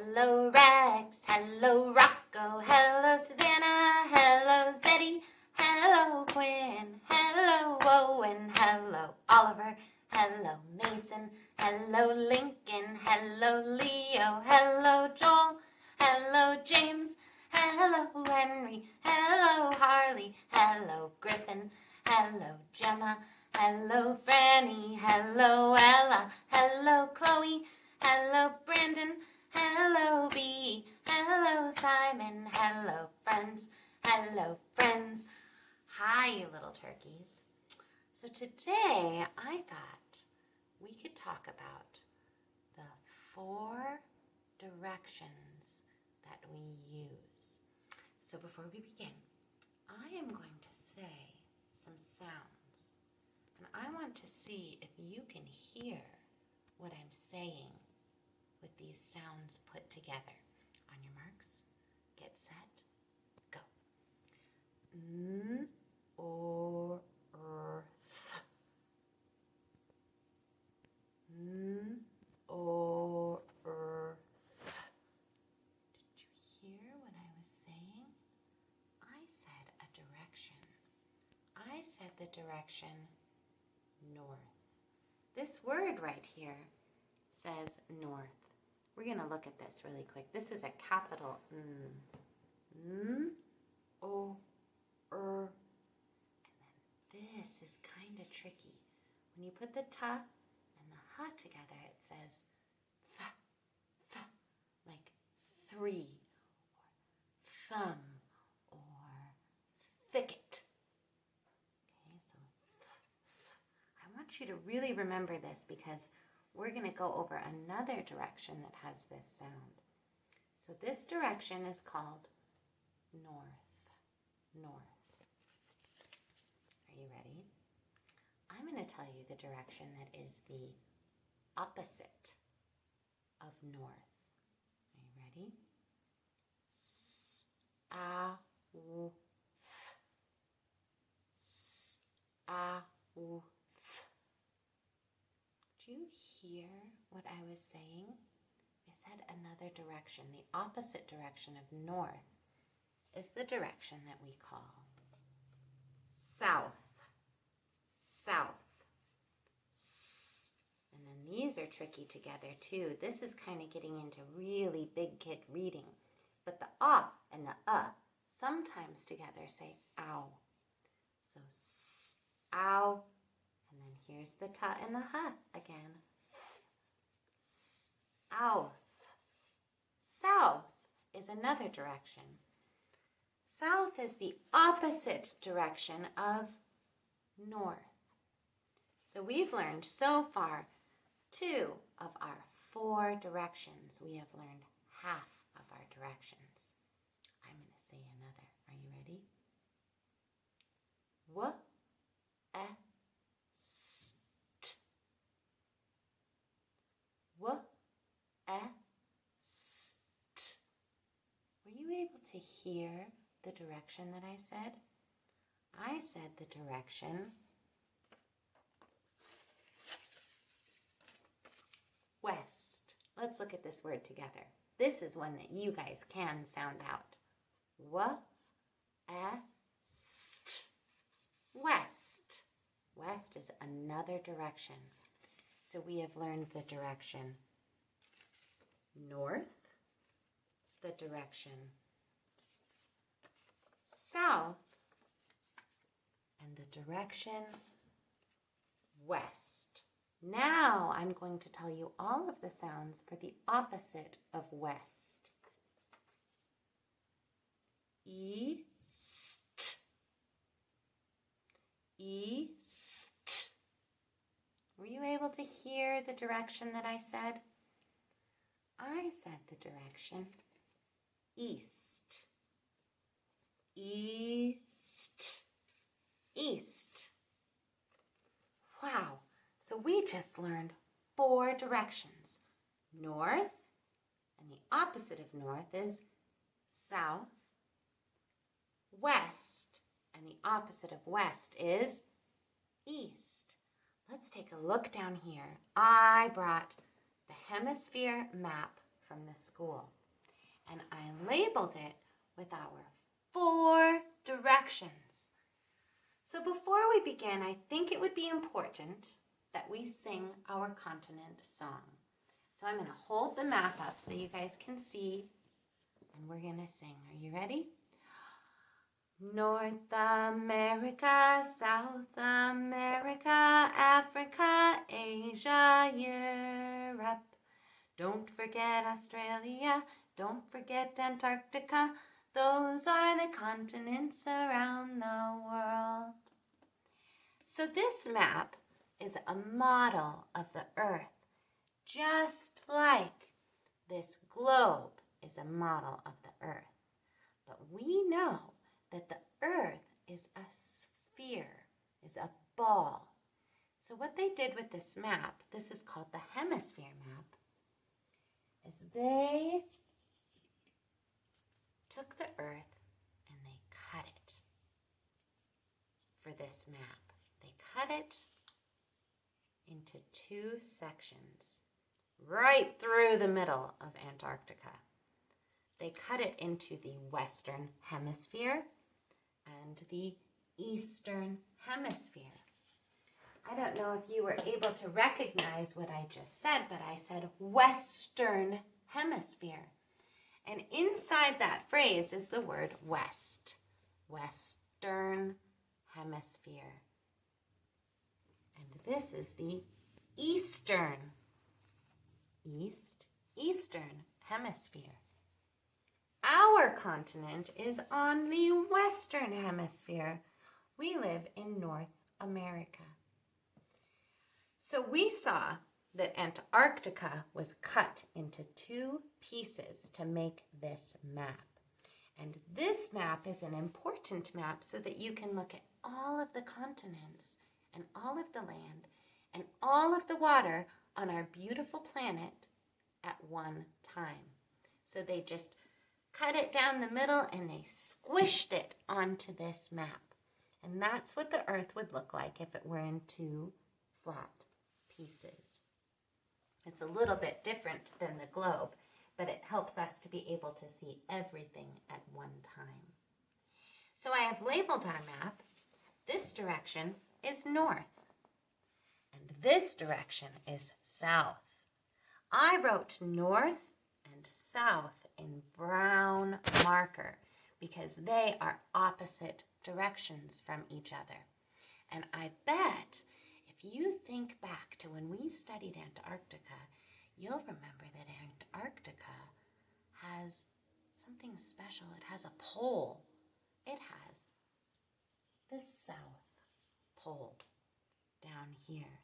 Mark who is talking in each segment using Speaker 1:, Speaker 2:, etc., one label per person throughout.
Speaker 1: Hello Rex, hello Rocco, hello Susanna, hello Zeddy, hello Quinn, hello Owen, hello Oliver, hello Mason, hello Lincoln, hello Leo, hello Joel, hello James, hello Henry, hello Harley, hello Griffin, hello Gemma, hello Franny, hello Ella, hello Chloe, hello Brandon, hello Bee, hello Simon, hello friends, hello friends. Hi, you little turkeys. So today I thought we could talk about the 4 directions that we use. So before we begin, I am going to say some sounds, and I want to see if you can hear what I'm saying with these sounds put together. On your marks, get set, go. N or earth. N or earth. Did you hear what I was saying? I said a direction. I said the direction north. This word right here says north. We're going to look at this really quick. This is a capital N. N, O, R. And then this is kind of tricky. When you put the ta and the ha together, it says th, like 3, or thumb, or thicket. Okay, so I want you to really remember this because we're going to go over another direction that has this sound. So this direction is called north. North. Are you ready? I'm going to tell you the direction that is the opposite of north. Are you ready? S, a, w, th. S, a, w, th. Did you hear what I was saying? I said another direction. The opposite direction of north is the direction that we call south. South. S. And then these are tricky together too. This is kind of getting into really big kid reading. But the ah and the sometimes together say ow. So s, ow. And then here's the ta and the ha again. South. South is another direction. South is the opposite direction of north. So we've learned so far 2 of our 4 directions. We have learned half of our directions. I'm going to say another. Are you ready? W, e, st. W, e, st. Were you able to hear the direction that I said? I said the direction west. Let's look at this word together. This is one that you guys can sound out. W, e, st. West. West is another direction. So we have learned the direction north, the direction south, and the direction west. Now I'm going to tell you all of the sounds for the opposite of west. East. East. Were you able to hear the direction that I said? I said the direction east. East. East. Wow. So we just learned 4 directions. North, and the opposite of north is south. West, and the opposite of west is east. Let's take a look down here. I brought the hemisphere map from the school. And I labeled it with our 4 directions. So before we begin, I think it would be important that we sing our continent song. So I'm going to hold the map up so you guys can see, and we're going to sing. Are you ready? North America, South America, Africa, Asia, Europe. Don't forget Australia, don't forget Antarctica. Those are the continents around the world. So this map is a model of the Earth, just like this globe is a model of the Earth. But we know that the Earth is a sphere, is a ball. So what they did with this map, this is called the hemisphere map, is they took the Earth and they cut it for this map. They cut it into 2 sections, right through the middle of Antarctica. They cut it into the Western Hemisphere and the Eastern Hemisphere. I don't know if you were able to recognize what I just said, but I said Western Hemisphere. And inside that phrase is the word west. Western Hemisphere. And this is the Eastern Hemisphere. Our continent is on the Western Hemisphere. We live in North America. So we saw that Antarctica was cut into 2 pieces to make this map. And this map is an important map so that you can look at all of the continents and all of the land and all of the water on our beautiful planet at one time. So they just cut it down the middle and they squished it onto this map. And that's what the Earth would look like if it were in 2 flat pieces. It's a little bit different than the globe, but it helps us to be able to see everything at one time. So I have labeled our map. This direction is north, and this direction is south. I wrote north and south in brown marker because they are opposite directions from each other. And I bet if you think back to when we studied Antarctica, you'll remember that Antarctica has something special. It has a pole. It has the South Pole down here,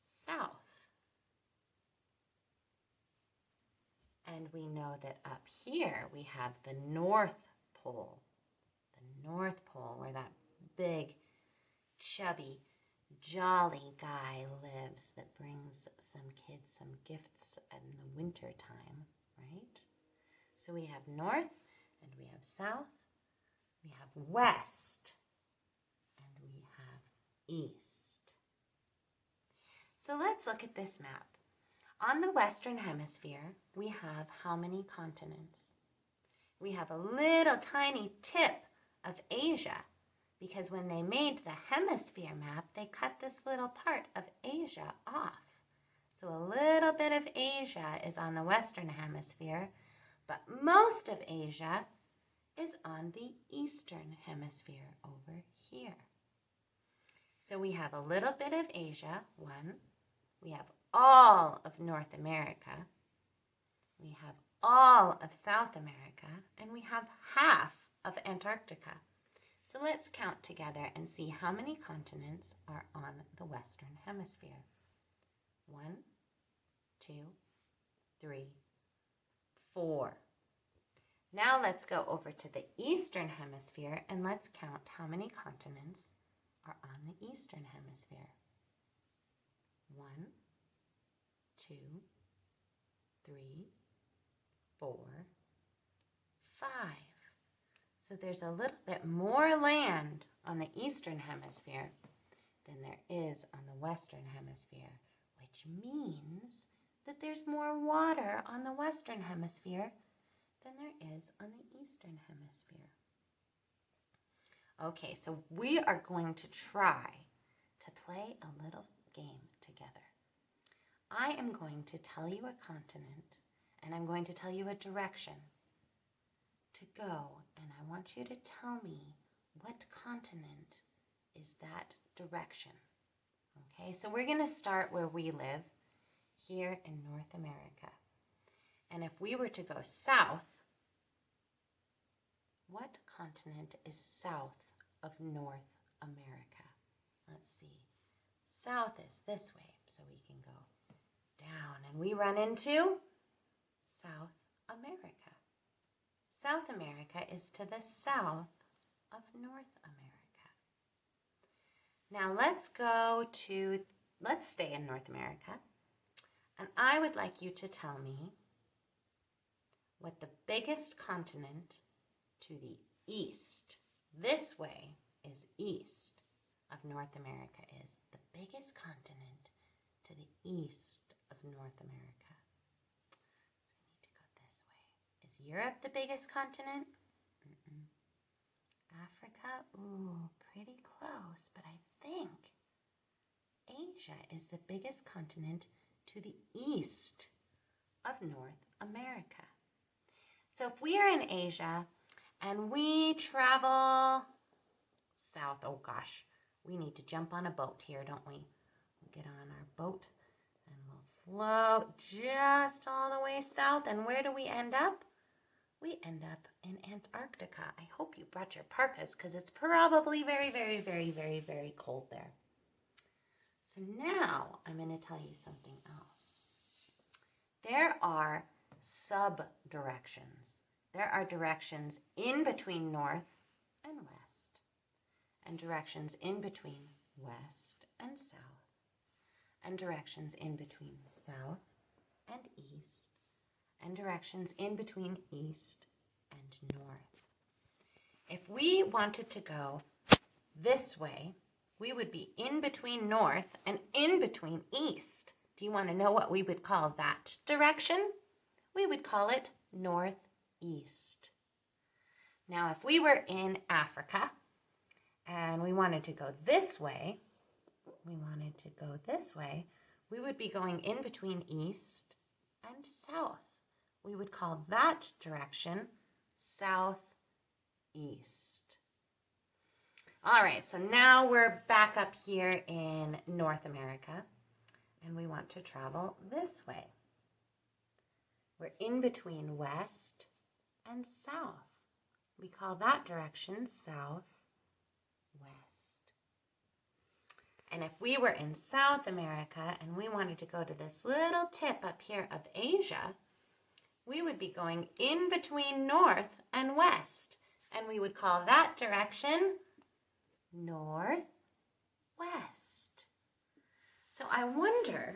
Speaker 1: south. And we know that up here we have the North Pole. The North Pole, where that big, chubby, jolly guy lives that brings some kids some gifts in the winter time, right? So we have north and we have south, we have west, and we have east. So let's look at this map. On the Western Hemisphere, we have how many continents? We have a little tiny tip of Asia, because when they made the hemisphere map, they cut this little part of Asia off. So a little bit of Asia is on the Western Hemisphere, but most of Asia is on the Eastern Hemisphere over here. So we have a little bit of Asia, 1. We have all of North America. We have all of South America, and we have half of Antarctica. So let's count together and see how many continents are on the Western Hemisphere. 1, 2, 3, 4. Now let's go over to the Eastern Hemisphere and let's count how many continents are on the Eastern Hemisphere. 1, 2, 3, 4, 5. So there's a little bit more land on the Eastern Hemisphere than there is on the Western Hemisphere, which means that there's more water on the Western Hemisphere than there is on the Eastern Hemisphere. Okay, so we are going to try to play a little game together. I am going to tell you a continent, and I'm going to tell you a direction to go, and I want you to tell me what continent is that direction. Okay, so we're going to start where we live, here in North America. And if we were to go south, what continent is south of North America? Let's see. South is this way, so we can go down, and we run into South America. South America is to the south of North America. Now let's stay in North America, and I would like you to tell me what the biggest continent to the east, this way is east of North America, is the biggest continent to the east of North America. So we need to go this way. Is Europe the biggest continent? Africa? Ooh, pretty close, but I think Asia is the biggest continent to the east of North America. So if we are in Asia and we travel south, oh gosh, we need to jump on a boat here, don't we? We'll get on our boat and we'll float just all the way south. And where do we end up? We end up in Antarctica. I hope you brought your parkas because it's probably very, very, very, very, very cold there. So now I'm going to tell you something else. There are sub-directions. There are directions in between north and west, and directions in between west and south, and directions in between south and east, and directions in between east and north. If we wanted to go this way, we would be in between north and in between east. Do you want to know what we would call that direction? We would call it northeast. Now, if we were in Africa and we wanted to go this way, we would be going in between east and south. We would call that direction southeast. All right, so now we're back up here in North America, and we want to travel this way. We're in between west and south. We call that direction southwest. And if we were in South America and we wanted to go to this little tip up here of Asia, we would be going in between north and west, and we would call that direction northwest. So I wonder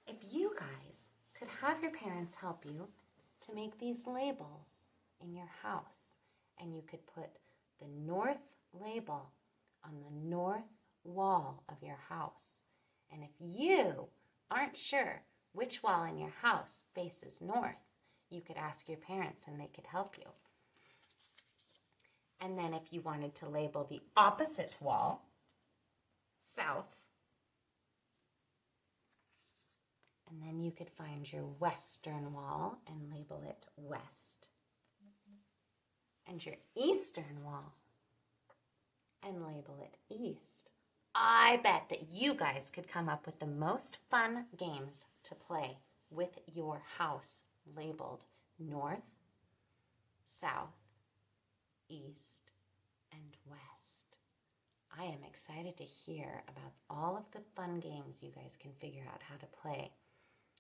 Speaker 1: if you guys could have your parents help you to make these labels in your house, and you could put the north label on the north wall of your house. And if you aren't sure which wall in your house faces north, you could ask your parents and they could help you. And then if you wanted to label the opposite wall, south, and then you could find your western wall and label it west. And your eastern wall and label it east. I bet that you guys could come up with the most fun games to play with your house labeled north, south, east, and west. I am excited to hear about all of the fun games you guys can figure out how to play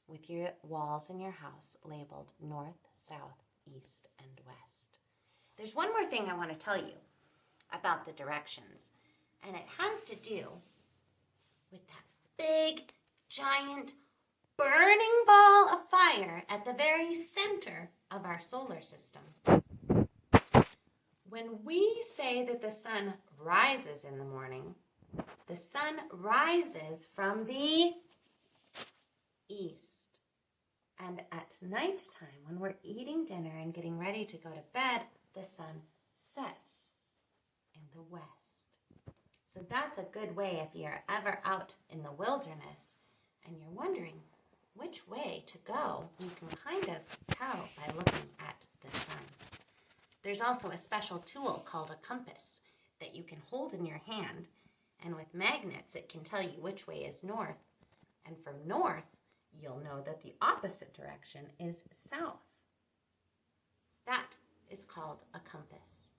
Speaker 1: with your walls in your house labeled north, south, east, and west. There's one more thing I want to tell you about the directions, and it has to do with that big, giant, burning ball of fire at the very center of our solar system. When we say that the sun rises in the morning, the sun rises from the east. And at nighttime, when we're eating dinner and getting ready to go to bed, the sun sets in the west. So that's a good way if you're ever out in the wilderness and you're wondering which way to go, you can kind of tell by looking at the sun. There's also a special tool called a compass that you can hold in your hand, and with magnets it can tell you which way is north. And from north, you'll know that the opposite direction is south. That is called a compass.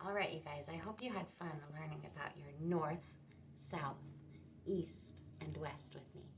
Speaker 1: All right, you guys, I hope you had fun learning about your north, south, east, and west with me.